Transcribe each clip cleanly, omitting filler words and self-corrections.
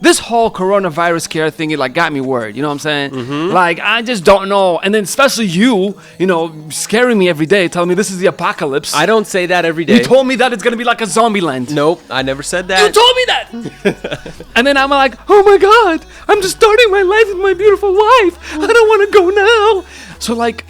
this whole coronavirus scare thing, it like got me worried. You know what I'm saying? Like, I just don't know. And then especially you know, scaring me every day, telling me this is the apocalypse. I don't say that every day. You told me that it's gonna be like a zombie land. Nope, I never said that. You told me that. And then I'm like, oh my God, I'm just starting my life with my beautiful wife. I don't want to go now. So like,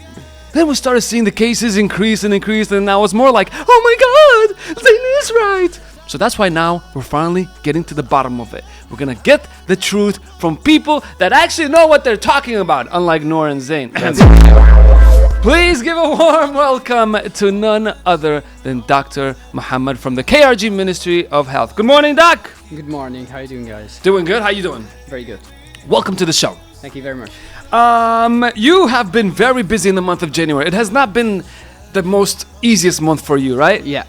then we started seeing the cases increase, and I was more like, oh my God, Zayn is right. So that's why now we're finally getting to the bottom of it. We're gonna get the truth from people that actually know what they're talking about, unlike Noor and Zayn. Please give a warm welcome to none other than Dr. Mohammed from the KRG Ministry of Health. Good morning, Doc. Good morning. How are you doing, guys? Doing good. How you doing? Very good. Welcome to the show. Thank you very much. You have been very busy in the month of January. It has not been the most easiest month for you, right? Yeah,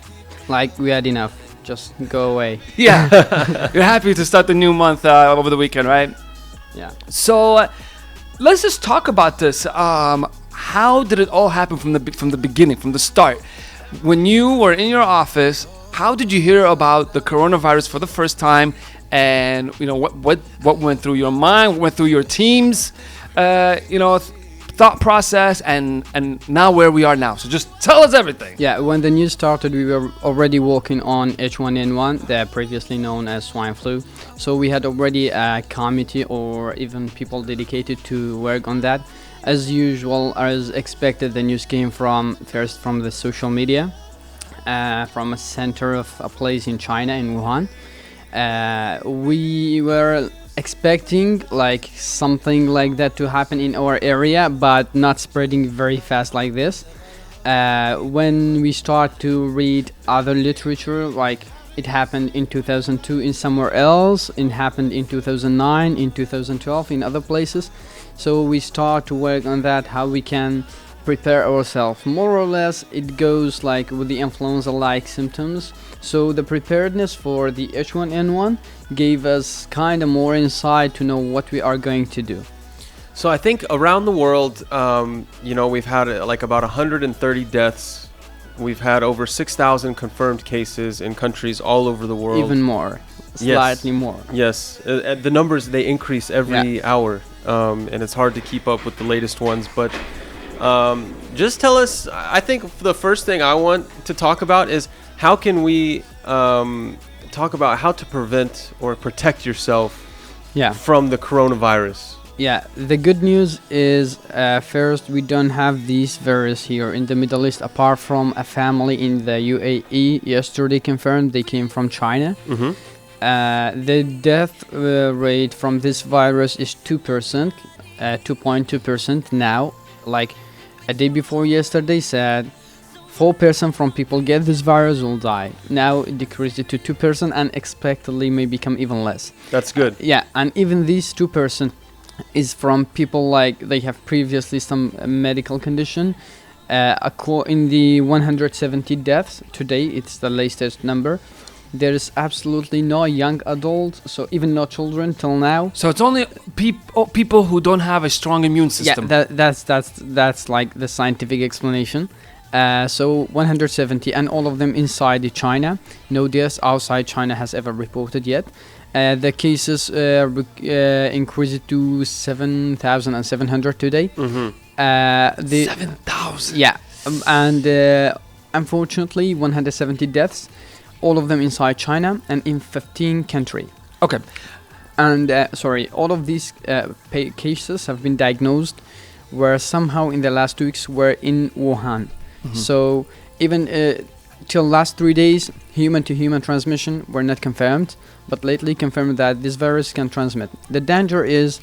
like we had enough. Just go away. Yeah. You're happy to start the new month over the weekend, right? Yeah. So let's just talk about this. How did it all happen from the beginning, from the start? When you were in your office, how did you hear about the coronavirus for the first time? And you know what went through your mind, what went through your team's thought process, and now where we are now. So just tell us everything. Yeah, when the news started, we were already working on H1N1, the previously known as swine flu. So we had already a committee or even people dedicated to work on that. As usual, as expected, the news came first from the social media, from a center of a place in China, in Wuhan. We were expecting like something like that to happen in our area, but not spreading very fast like this. When we start to read other literature, like it happened in 2002 in somewhere else, it happened in 2009, in 2012 in other places. So we start to work on that, how we can prepare ourselves. More or less it goes like with the influenza-like symptoms. So the preparedness for the H1N1 gave us kind of more insight to know what we are going to do. So I think around the world, we've had like about 130 deaths. We've had over 6,000 confirmed cases in countries all over the world. Even more, slightly more. Yes, the numbers, they increase every hour, and it's hard to keep up with the latest ones. But just tell us, I think the first thing I want to talk about is how can we talk about how to prevent or protect yourself from the coronavirus? Yeah, the good news is first, we don't have this virus here in the Middle East, apart from a family in the UAE yesterday confirmed they came from China. The death rate from this virus is 2%, 2.2% now. Like a day before yesterday said 4% from people get this virus will die. Now it decreased it to 2% and expectedly may become even less. That's good. Yeah, and even these 2% is from people like they have previously some medical condition. In the 170 deaths today, it's the latest number. There is absolutely no young adults, so even no children till now. So it's only people who don't have a strong immune system. Yeah, that's like the scientific explanation. So 170, and all of them inside China. No deaths outside China has ever reported yet. The cases increased to 7,700 today. 7,000. Yeah, and unfortunately 170 deaths, all of them inside China and in 15 countries. Okay. And all of these cases have been diagnosed where somehow in the last 2 weeks were in Wuhan. So even till last 3 days, human-to-human transmission were not confirmed, but lately confirmed that this virus can transmit. The danger is,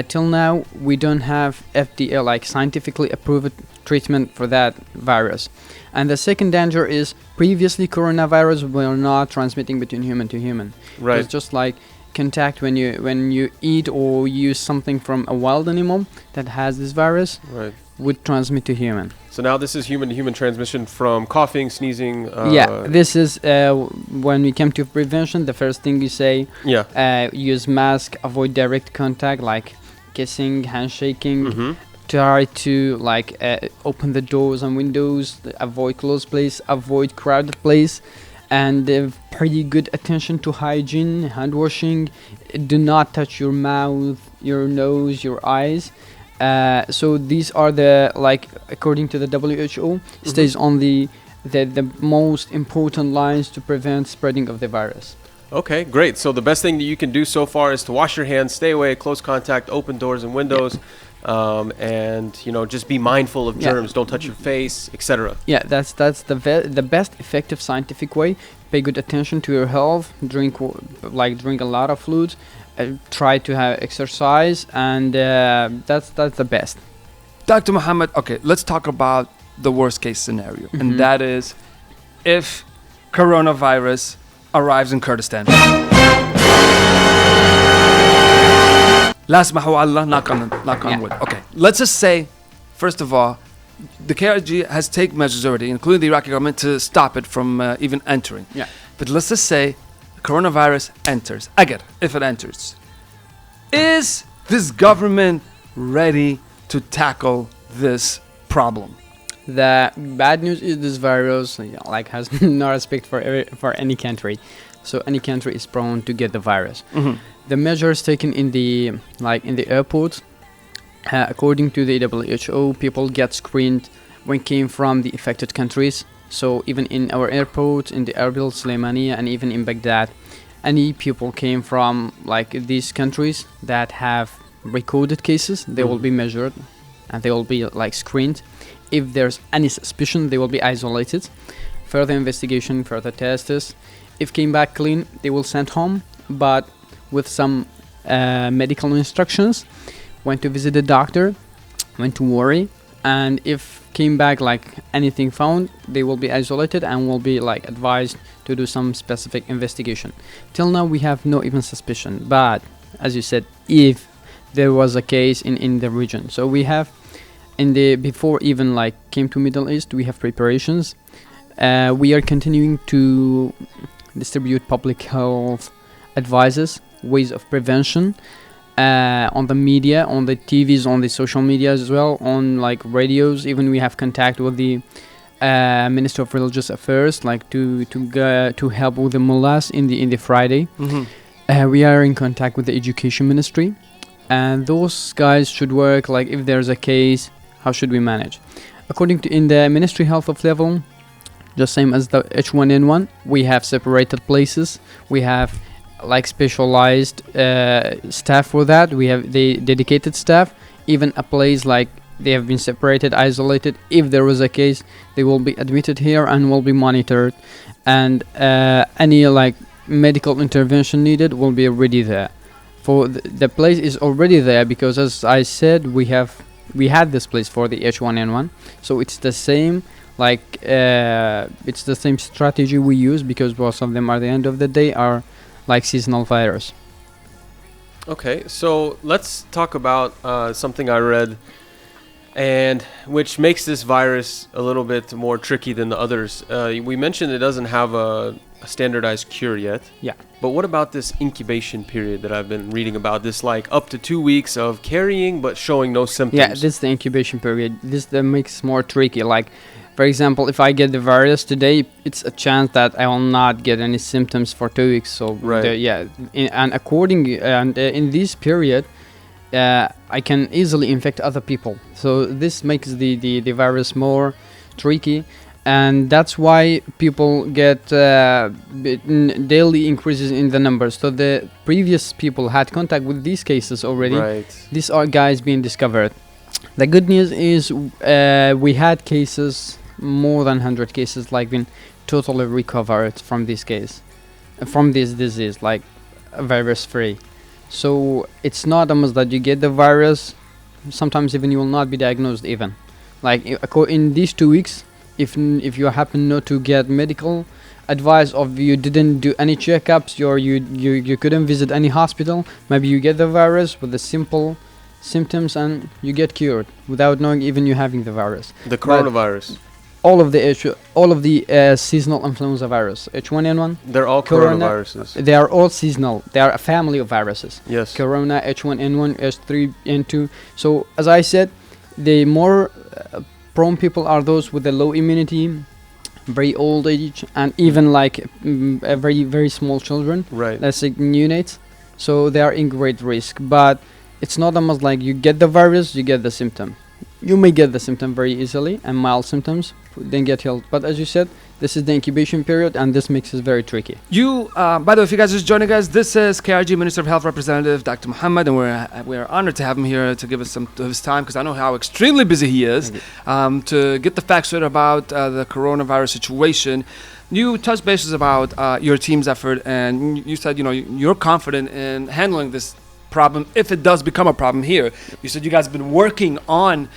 till now, we don't have FDA, like scientifically approved treatment for that virus. And the second danger is, previously coronavirus were not transmitting between human to human. Right. It's just like contact when you eat or use something from a wild animal that has this virus. Right. Would transmit to human. So now this is human-to-human transmission from coughing, sneezing. This is when we come to prevention. The first thing you say, use mask, avoid direct contact like kissing, handshaking. Try to open the doors and windows, avoid closed place, avoid crowded place. and pretty good attention to hygiene, hand washing. Do not touch your mouth, your nose, your eyes. So these are the, like, according to the WHO, stays on the most important lines to prevent spreading of the virus. Okay, great. So the best thing that you can do so far is to wash your hands, stay away, close contact, open doors and windows, and just be mindful of germs. Don't touch your face, etc. Yeah, that's the best effective scientific way. Pay good attention to your health. Drink a lot of fluids. Try to have exercise, and that's the best. Dr. Mohammed, okay, let's talk about the worst case scenario, and that is if coronavirus arrives in Kurdistan. La smahu Allah, knock on wood. Okay, let's just say, first of all, the KRG has taken measures already, including the Iraqi government, to stop it from even entering. Yeah. But let's just say coronavirus enters. Again, if it enters, is this government ready to tackle this problem? The bad news is this virus has no respect for any country, so any country is prone to get the virus. The measures taken in the airports, according to the WHO, people get screened when came from the affected countries. So even in our airport, in the Erbil, Sulaimania, and even in Baghdad, any people came from these countries that have recorded cases, they will be measured and they will be screened. If there's any suspicion, they will be isolated. Further investigation, further tests. If came back clean, they will send home, but with some medical instructions, when to visit the doctor, when to worry, and if came back anything found, they will be isolated and will be advised to do some specific investigation. Till now, we have no even suspicion, but as you said, if there was a case in the region, so we have before even came to Middle East, we have preparations. We are continuing to distribute public health advices, ways of prevention, on the media, on the TVs, on the social media as well, on radios. Even we have contact with the Minister of Religious Affairs, to help with the mullahs in the Friday. We are in contact with the Education Ministry, and those guys should work if there's a case, how should we manage? According to in the Ministry Health of level, just same as the H1N1, we have separated places. We have specialized staff for that. We have the dedicated staff. Even a place they have been separated, isolated. If there was a case, they will be admitted here and will be monitored. And any medical intervention needed will be already there. For the place is already there because, as I said, we had this place for the H1N1, so it's the same it's the same strategy we use, because both of them at the end of the day are seasonal virus. Okay, so let's talk about something I read, and which makes this virus a little bit more tricky than the others. We mentioned it doesn't have a standardized cure yet. Yeah. But what about this incubation period that I've been reading about? This up to 2 weeks of carrying but showing no symptoms. Yeah, this is the incubation period. This that makes it more tricky. For example, if I get the virus today, it's a chance that I will not get any symptoms for 2 weeks. So right. In this period, I can easily infect other people. So this makes the virus more tricky. And that's why people get daily increases in the numbers. So the previous people had contact with these cases already. Right. These are guys being discovered. The good news is we had cases, more than 100 cases, been totally recovered from this case, from this disease, virus free. So it's not almost that you get the virus. Sometimes even you will not be diagnosed even. In these 2 weeks, if you happen not to get medical advice, or you didn't do any checkups, or you couldn't visit any hospital, maybe you get the virus with the simple symptoms and you get cured without knowing even you having the virus. The coronavirus. All of the seasonal influenza virus, H1N1. They're all coronaviruses. They are all seasonal. They are a family of viruses. Yes. Corona, H1N1, H3N2. So as I said, the more prone people are those with the low immunity, very old age, and even like very very small children, Right. let's say neonates. So they are in great risk. But it's not almost like you get the virus, you get the symptom. You may get the symptom very easily and mild symptoms, then get healed. But as you said, this is the incubation period, and this makes it very tricky. You, by the way, if you guys are just joining us, this is KRG Minister of Health Representative Dr. Mohammed, and we're honored to have him here to give us some of his time, because I know how extremely busy he is, to get the facts straight about the coronavirus situation. You touched bases about your team's effort, and you said, you're confident in handling this problem if it does become a problem here. You said you guys have been working on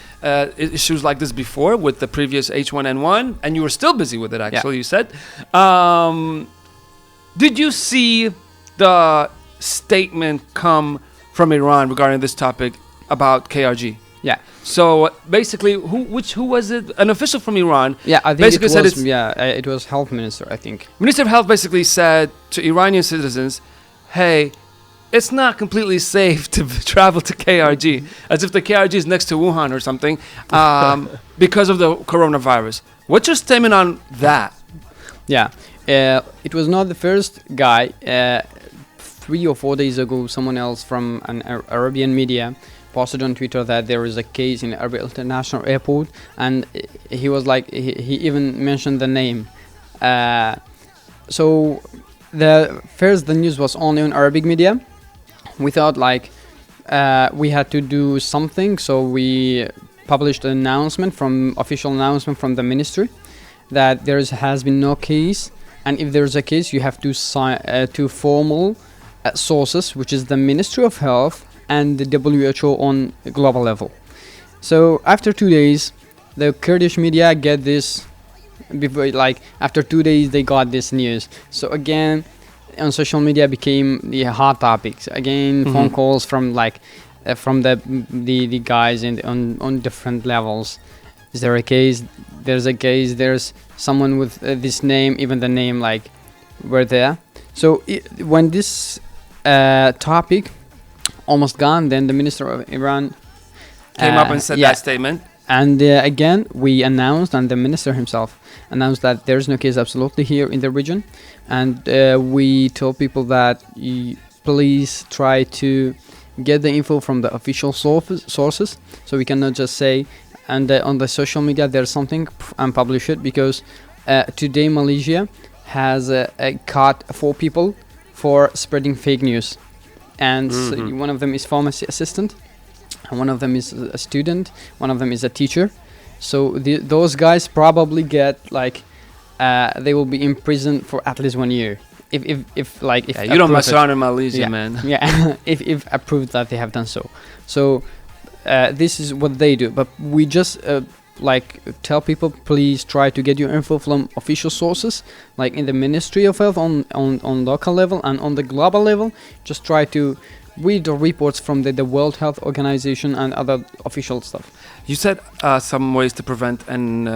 issues like this before with the previous H1N1, and you were still busy with it, actually, you said. Did you see the statement come from Iran regarding this topic about KRG? Yeah. So basically, who was it? An official from Iran. Yeah, I think basically it was. said It was health minister, I think. Minister of Health basically said to Iranian citizens, "Hey, it's not completely safe to travel to KRG," as if the KRG is next to Wuhan or something, because of the coronavirus. What's your statement on that? Yeah, it was not the first guy. 3 or 4 days ago, someone else from an Arabian media posted on Twitter that there is a case in Erbil International Airport, and he was like, he even mentioned the name. So the news was only on Arabic media. We thought like we had to do something, so we published an official announcement from the ministry that there has been no case, and if there's a case, you have to sign to formal sources, which is the Ministry of Health and the WHO on a global level. So after 2 days, the Kurdish media get this. After 2 days, they got this news. So again, on social media became the hot topics again. Phone calls from from the guys on different levels. Is there a case? There's a case. There's someone with this name, even the name were there. So when this topic almost gone, then the minister of Iran came up and said that statement. And again, we announced, and the minister himself announced that there's no case absolutely here in the region. And we told people that please try to get the info from the official sources. So we cannot just say, and on the social media there's something and publish it, because today Malaysia has caught 4 people for spreading fake news. And so one of them is pharmacy assistant, and one of them is a student, one of them is a teacher. So those guys probably get they will be in prison for at least 1 year. If you don't mess around in Malaysia, man. Yeah, if approved that they have done so. So this is what they do. But we just tell people, please try to get your info from official sources, like in the Ministry of Health on local level, and on the global level. Just try to read the reports from the World Health Organization and other official stuff. You said some ways to prevent, and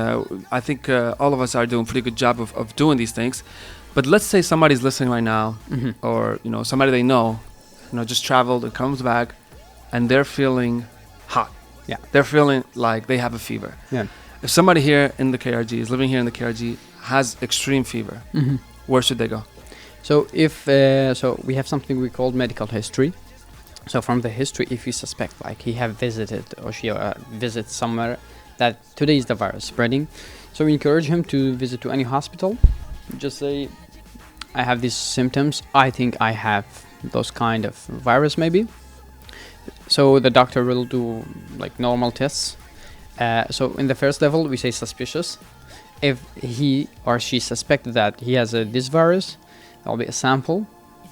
I think all of us are doing a pretty good job of doing these things. But let's say somebody's listening right now, or somebody they know, just traveled and comes back, and they're feeling hot. Yeah, they're feeling like they have a fever. Yeah. If somebody here in the KRG is living here in the KRG has extreme fever, where should they go? So if we have something we call medical history. So from the history, if you suspect he have visited or she visits somewhere that today is the virus spreading, so we encourage him to visit to any hospital. Just say, I have these symptoms. I think I have those kind of virus maybe. So the doctor will do normal tests. So in the first level, we say suspicious. If he or she suspected that he has this virus, there will be a sample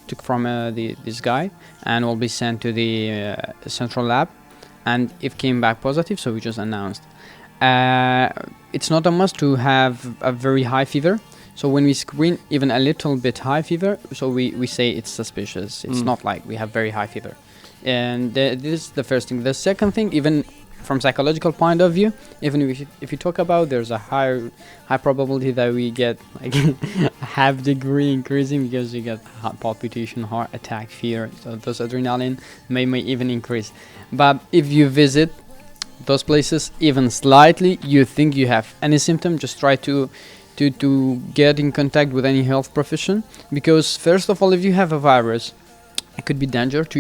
took from this guy and will be sent to the central lab. And if came back positive, so we just announced. It's not a must to have a very high fever. So when we screen even a little bit high fever, so we say it's suspicious. It's not like we have very high fever. And this is the first thing. The second thing, even from psychological point of view, even if you talk about, there's a high probability that we get half degree increasing, because you get heart palpitation, heart attack, fear. So those adrenaline may even increase. But if you visit those places even slightly, you think you have any symptom, just try to to get in contact with any health profession, because first of all, if you have a virus, it could be danger to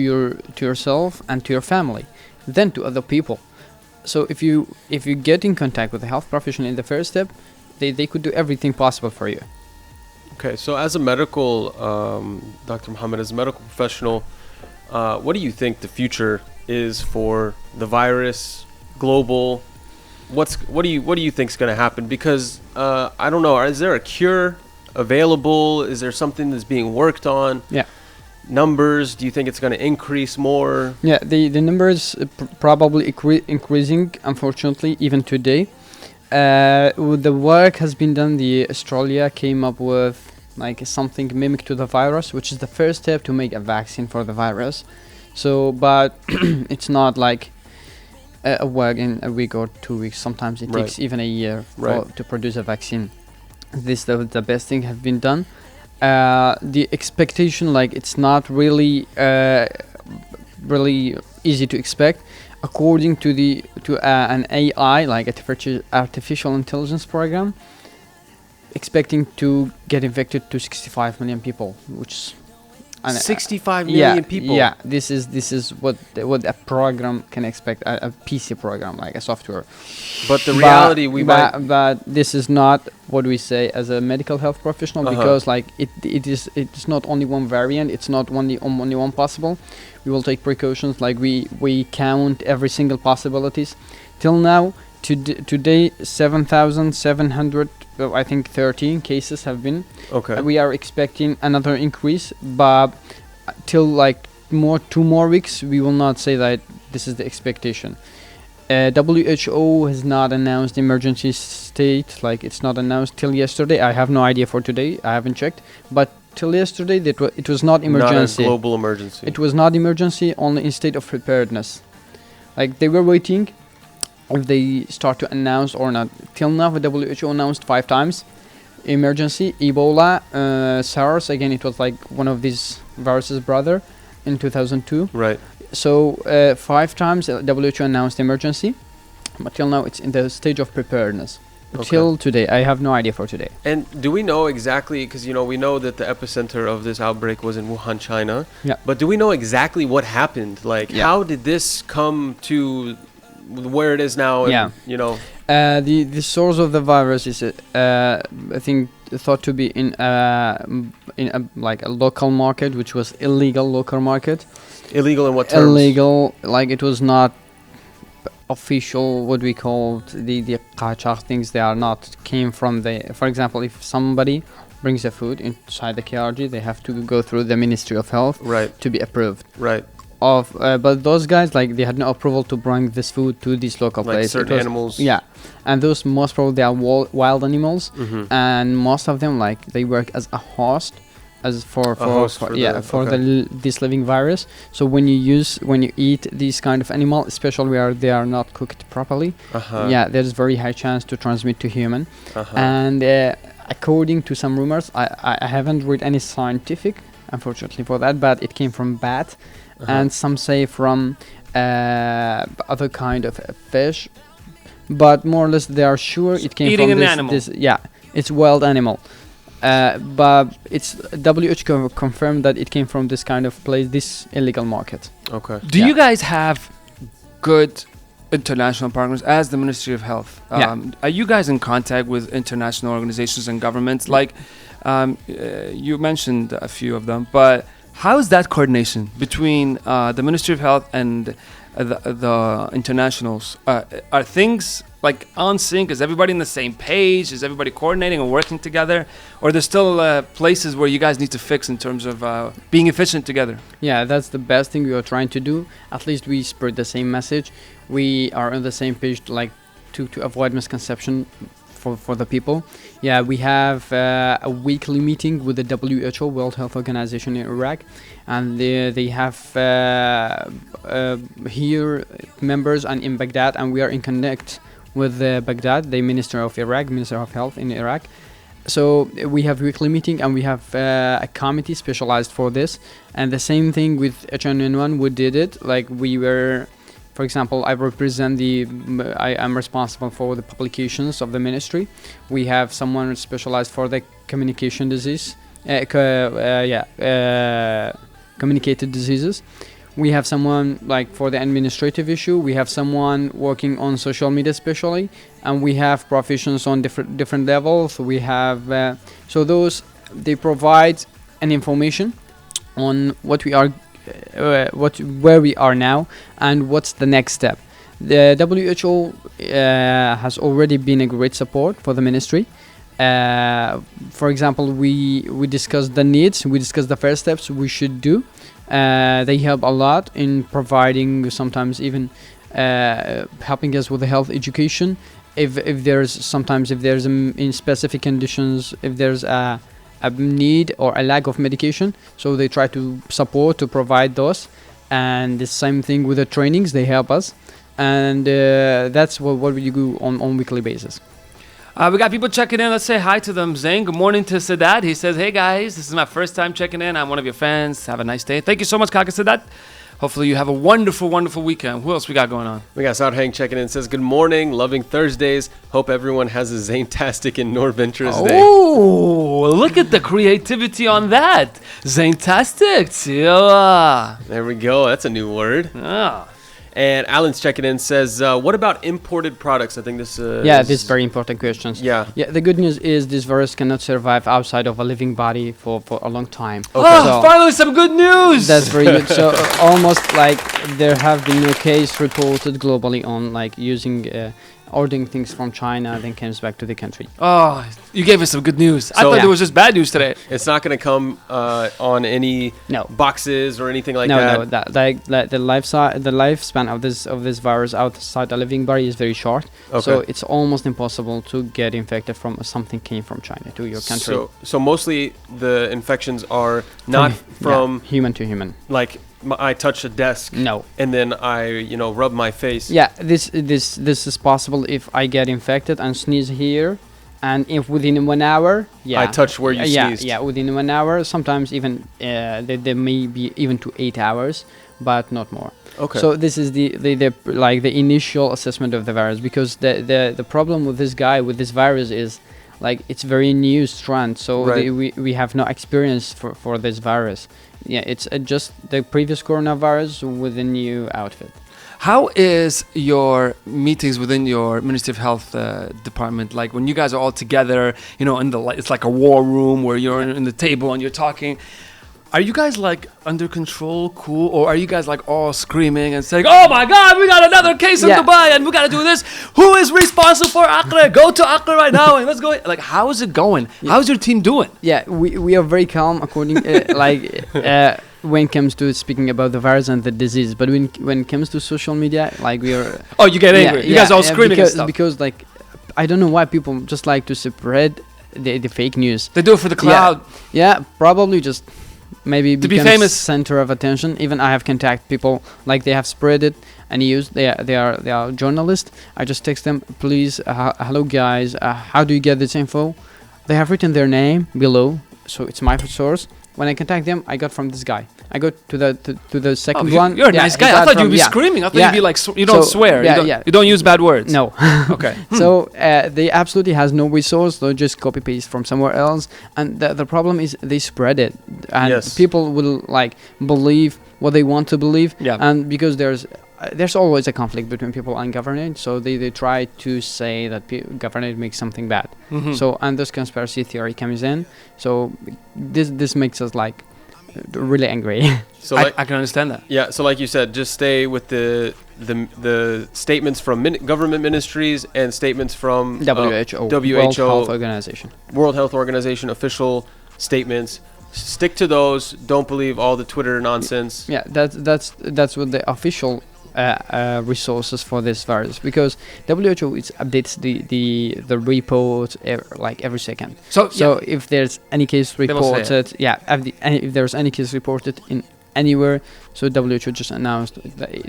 yourself and to your family, then to other people. So if you get in contact with a health professional in the first step, they could do everything possible for you. Okay, so as a medical, Dr. Mohammed, as a medical professional, what do you think the future is for the virus, global? What do you think is going to happen? Because I don't know, is there a cure available? Is there something that's being worked on? Yeah. Numbers, do you think it's going to increase more? Yeah, the numbers probably increasing, unfortunately, even today. The work has been done. The Australia came up with like something mimic to the virus, which is the first step to make a vaccine for the virus. So, but it's not like a work in a week or 2 weeks. Sometimes it takes even a year to produce a vaccine. This the best thing have been done. The expectation, like, it's not really really easy to expect. According to an AI, like artificial intelligence program, expecting to get infected to 65 million people, which is 65 million people. Yeah, this is what a program can expect, a PC program, like a software. But the reality, but this is not what we say as a medical health professional, because like it's not only one variant, it's not only one possible. We will take precautions, like we count every single possibilities. Till now, today 7,700, I think 13 cases have been. Okay. We are expecting another increase, but till like 2 more weeks, we will not say that this is the expectation. WHO has not announced emergency state, like it's not announced till yesterday. I have no idea for today, I haven't checked, but till yesterday it was not emergency. Not a global emergency. It was not emergency, only in state of preparedness. Like they were waiting if they start to announce or not. Till now, the WHO announced 5 times emergency. Ebola, SARS, again, it was like one of these viruses brother in 2002. Right. So 5 times WHO announced emergency, but till now it's in the stage of preparedness. Till today, I have no idea for today. And do we know exactly, because we know that the epicenter of this outbreak was in Wuhan, China. Yeah. But do we know exactly what happened? Like, how did this come to where it is now? And, the source of the virus is I think thought to be in like a local market, which was illegal local market. Illegal in what terms? Illegal, like it was not official, what we call the qachaq things. They are not came from for example, if somebody brings a food inside the KRG, they have to go through the Ministry of Health to be approved. Right. But those guys, like, they had no approval to bring this food to these local places. Like certain animals. Yeah, and those most probably they are wild animals, and most of them, like, they work as a host, as for this living virus. So when you eat these kind of animal, especially where they are not cooked properly, there's very high chance to transmit to human. And according to some rumors, I haven't read any scientific, unfortunately for that, but it came from bat. And some say from other kind of fish, but more or less they are sure it came eating from an animal. It's wild animal. But it's WHO confirmed that it came from this kind of place, this illegal market. Okay. Do you guys have good international partners as the Ministry of Health? Are you guys in contact with international organizations and governments? Like you mentioned a few of them, but how is that coordination between the Ministry of Health and the internationals? Are things like on sync? Is everybody on the same page? Is everybody coordinating and working together? Or there's still places where you guys need to fix in terms of being efficient together? Yeah, that's the best thing we are trying to do. At least we spread the same message. We are on the same page, like to avoid misconception for the people. Yeah, we have a weekly meeting with the WHO, World Health Organization in Iraq, and they have here members and in Baghdad, and we are in connect with Baghdad, the Minister of Health in Iraq. So we have weekly meeting, and we have a committee specialized for this. And the same thing with H1N1, we did it. Like we were, For example, I represent I am responsible for the publications of the ministry. We have someone specialized for the communication disease, communicated diseases. We have someone like for the administrative issue. We have someone working on social media especially, and we have professions on different levels. We have so those they provide an information on what we are, where we are now, and what's the next step. The WHO has already been a great support for the ministry. For example, we discussed the needs, we discussed the first steps we should do. They help a lot in providing, sometimes even helping us with the health education. If there's in specific conditions, if there's a need or a lack of medication, so they try to support to provide those. And the same thing with the trainings, they help us, and that's what we do on weekly basis. We got people checking in. Let's say hi to them. Zain, good morning to Sadat. He says, hey guys, this is my first time checking in. I'm one of your fans. Have a nice day. Thank you so much, Kaka Sadat. Hopefully you have a wonderful, wonderful weekend. Who else we got going on? We got Sarhang checking in. Says, good morning. Loving Thursdays. Hope everyone has a Zaintastic and Norventurous day. Oh, look at the creativity on that. Zaintastic. There we go. That's a new word. Ah. And Alan's checking in, says, what about imported products? I think this this is very important questions. Yeah. The good news is this virus cannot survive outside of a living body for a long time. Okay. Oh, finally some good news! That's very good. So almost like there have been no case reported globally on like using ordering things from China, then comes back to the country. Oh, you gave us some good news. I So- thought it was just bad news today. It's not going to come on any No. boxes or anything like No, that. no, the lifespan of this virus outside the living body is very short. Okay. So it's almost impossible to get infected from something came from China to your country. So mostly the infections are not from human to human. like I touch a desk No. and then I rub my face. Yeah, this is possible if I get infected and sneeze here, and if within 1 hour, I touch where you sneezed. Yeah, within 1 hour. Sometimes even there may be even to 8 hours, but not more. Okay. So this is the like the initial assessment of the virus, because the problem with this virus is like it's very new strand, so Right. we have no experience for this virus. Yeah, it's just the previous coronavirus with a new outfit. How is your meetings within your Ministry of Health department? Like when you guys are all together, it's like a war room where you're in the table and you're talking. Are you guys like under control, cool, or are you guys like all screaming and saying, "Oh my God, we got another case in Dubai and we got to do this. Who is responsible for Accra? Go to Accra right now and let's go." Like, how is it going? Yeah. How's your team doing? Yeah, we are very calm according when it comes to speaking about the virus and the disease. But when it comes to social media, like we are. Oh, you get angry. You guys are all screaming and stuff. Because like, I don't know why people just like to spread the fake news. They do it for the cloud. Yeah, probably just. Maybe to be becomes famous, center of attention. Even I have contact people like they have spread it and used. They are journalists. I just text them, please, hello guys, how do you get this info? They have written their name below, so it's my source. When I contact them, I got from this guy. I go to the second one. You're a nice guy. I thought you'd be screaming. I thought you'd be like, you don't swear. You don't use bad words. No. Okay. So they absolutely has no resource. They'll just copy paste from somewhere else. And the problem is they spread it. And people will like believe what they want to believe. Yeah. And because there's always a conflict between people and government. So they try to say that government makes something bad. Mm-hmm. So, and this conspiracy theory comes in. So this makes us like really angry. So I can understand that. Yeah. So like you said, just stay with the statements from government ministries and statements from WHO, World Health Organization official statements. Stick to those. Don't believe all the Twitter nonsense. Yeah, that's what the official resources for this virus, because WHO updates the report like every second. So if there's any case reported, if there's any case reported in anywhere, so WHO just announced.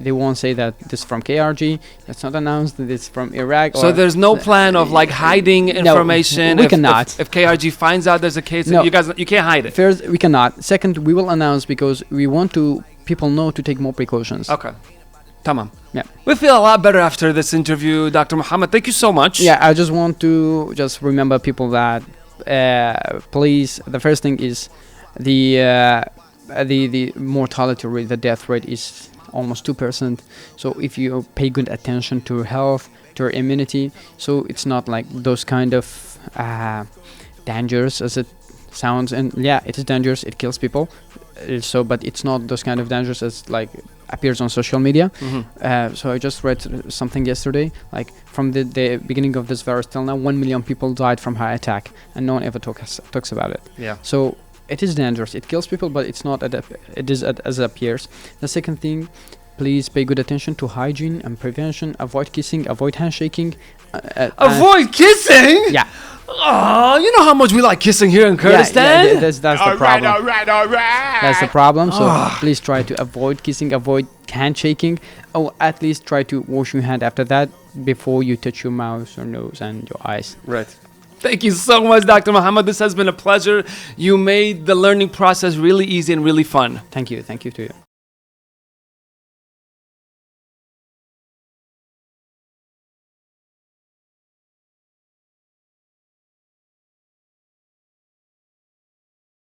They won't say that this is from KRG. That's not announced. That it's from Iraq. So there's no plan of like hiding information. No, we cannot. If KRG finds out there's a case, you can't hide it. First, we cannot. Second, we will announce because we want people know to take more precautions. Okay. Tamam. Yeah. We feel a lot better after this interview, Dr. Mohammed. Thank you so much. Yeah, I just want to just remember people that please, the first thing is the mortality rate, the death rate is almost 2%. So if you pay good attention to your health, to your immunity, so it's not like those kind of dangers as it sounds. And yeah, it is dangerous. It kills people. So, but it's not those kind of dangers as like appears on social media. So I just read something yesterday, like from the beginning of this virus till now, 1 million people died from heart attack, and no one ever talks about it. Yeah. So it is dangerous. It kills people, but it's not as it appears. The second thing, please pay good attention to hygiene and prevention. Avoid kissing, avoid handshaking. Avoid kissing? Yeah. Oh, you know how much we like kissing here in Kurdistan? Yeah, that's the problem. All right. That's the problem. So please try to avoid kissing, avoid handshaking, or at least try to wash your hand after that before you touch your mouth, your nose, and your eyes. Right. Thank you so much, Dr. Mohammed. This has been a pleasure. You made the learning process really easy and really fun. Thank you. Thank you to you.